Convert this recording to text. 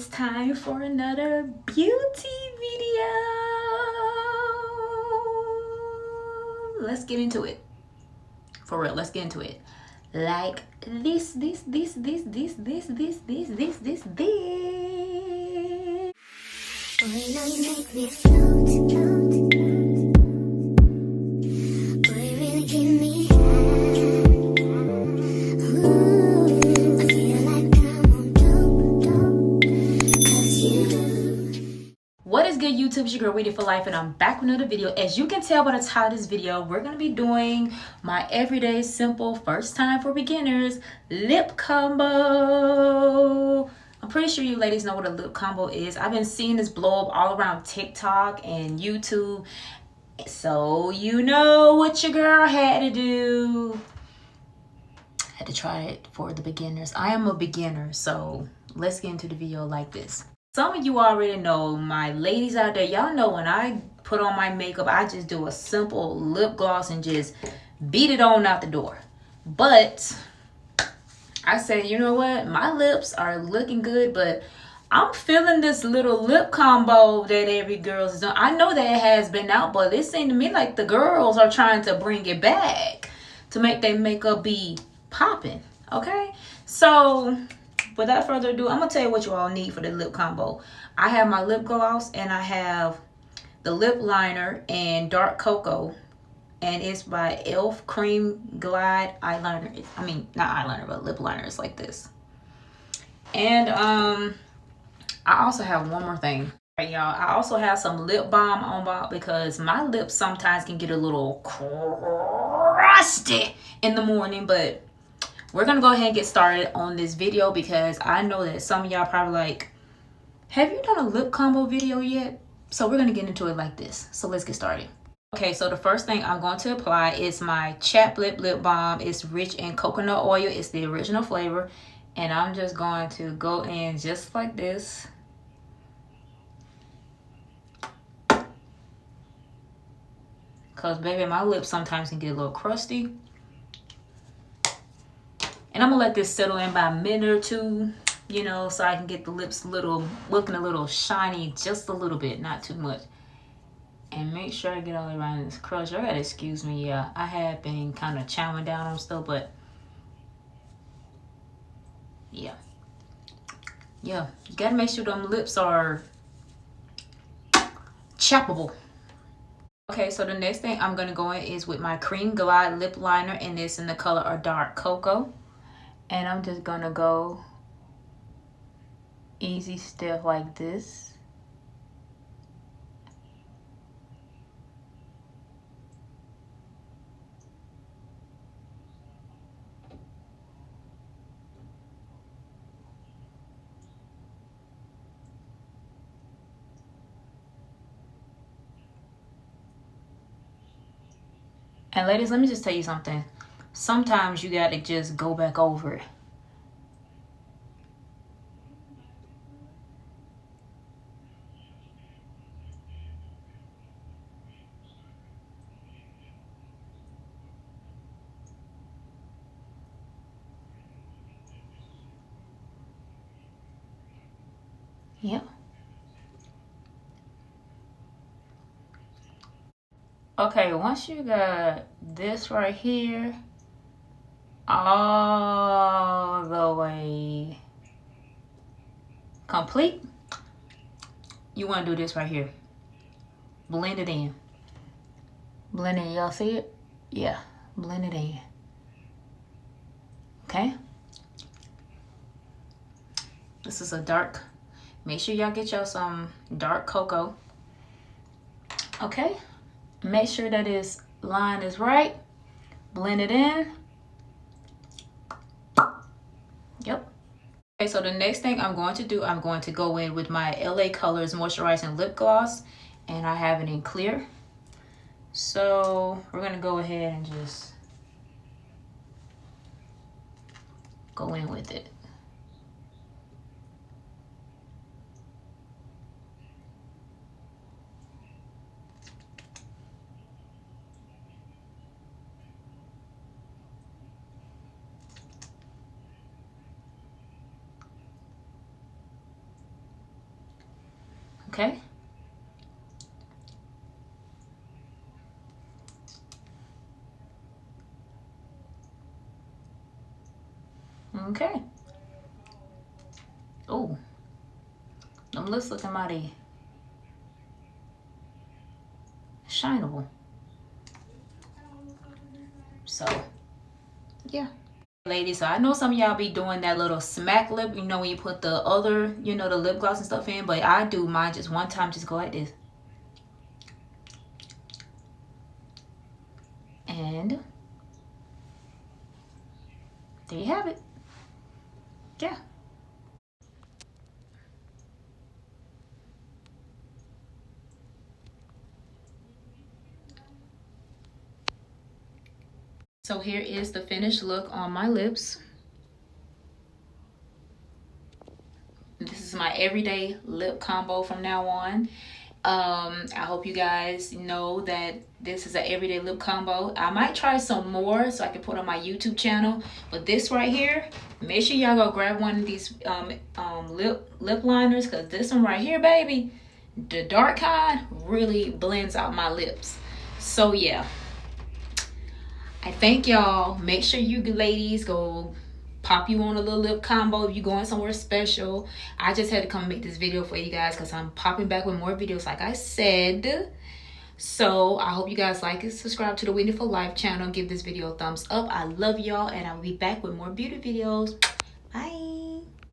It's time for another beauty video. Let's get into it. For real, let's get into it. Like this. What is good, YouTube? It's your girl Waiting for Life, and I'm back with another video. As you can tell by the title of this video, we're gonna be doing my everyday simple first time for beginners lip combo. I'm pretty sure you ladies know what a lip combo is. I've been seeing this blow up all around TikTok and YouTube, so you know what your girl had to do. I had to try it for the beginners. I am a beginner, so let's get into the video like this. Some of you already know, my ladies out there, y'all know when I put on my makeup, I just do a simple lip gloss and just beat it on out the door. But I said, you know what? My lips are looking good, but I'm feeling this little lip combo that every girl's doing. I know that it has been out, but it seemed to me like the girls are trying to bring it back to make their makeup be popping, okay? So without further ado, I'm gonna tell you what you all need for the lip combo. I have my lip gloss and I have the lip liner and dark cocoa, and it's by e.l.f. Cream Glide eyeliner. I mean, not eyeliner, but lip liner. It's like this. And I also have one more thing. Right, y'all, I also have some lip balm on my, because my lips sometimes can get a little crusty in the morning, but we're gonna go ahead and get started on this video because I know that some of y'all probably like, have you done a lip combo video yet? So we're gonna get into it like this. So let's get started. Okay, so the first thing I'm going to apply is my Chapped Lip Balm. It's rich in coconut oil. It's the original flavor. And I'm just going to go in just like this. Because baby, my lips sometimes can get a little crusty. And I'm gonna let this settle in by a minute or two, you know, so I can get the lips looking a little shiny, just a little bit, not too much. And make sure I get all around this crush. I gotta excuse me, yeah. I have been kind of chowing down on stuff, but yeah. Yeah, you gotta make sure them lips are choppable. Okay, so the next thing I'm gonna go in is with my Cream Glide lip liner, and it's in the color of dark cocoa. And I'm just gonna go easy step like this. And ladies, let me just tell you something. Sometimes you gotta just go back over it. Yep. Okay, once you got this right here all the way complete, you want to do this right here. Blend it in. Blend it in. Y'all see it? Yeah. Blend it in. Okay? This is a dark. Make sure y'all get y'all some dark cocoa. Okay? Make sure that his line is right. Blend it in. Yep. Okay, so the next thing I'm going to do, I'm going to go in with my LA Colors Moisturizing Lip Gloss. And I have it in clear. So we're going to go ahead and just go in with it. Okay. Okay. Oh, them lips looking mighty shineable. So, yeah. Ladies, so I know some of y'all be doing that little smack lip, you know, when you put the other, you know, the lip gloss and stuff in, but I do mine just one time, just go like this. And there you have it. Yeah. So here is the finished look on my lips. This is my everyday lip combo from now on. I hope you guys know that this is an everyday lip combo. I might try some more so I can put on my YouTube channel, but this right here, make sure y'all go grab one of these lip liners, because this one right here, baby, the dark kind, really blends out my lips. So yeah, I thank y'all. Make sure you ladies go pop you on a little lip combo if you're going somewhere special. I just had to come make this video for you guys because I'm popping back with more videos, like I said. So I hope you guys like it. Subscribe to the Whitney for Life channel. Give this video a thumbs up. I love y'all, and I'll be back with more beauty videos. Bye.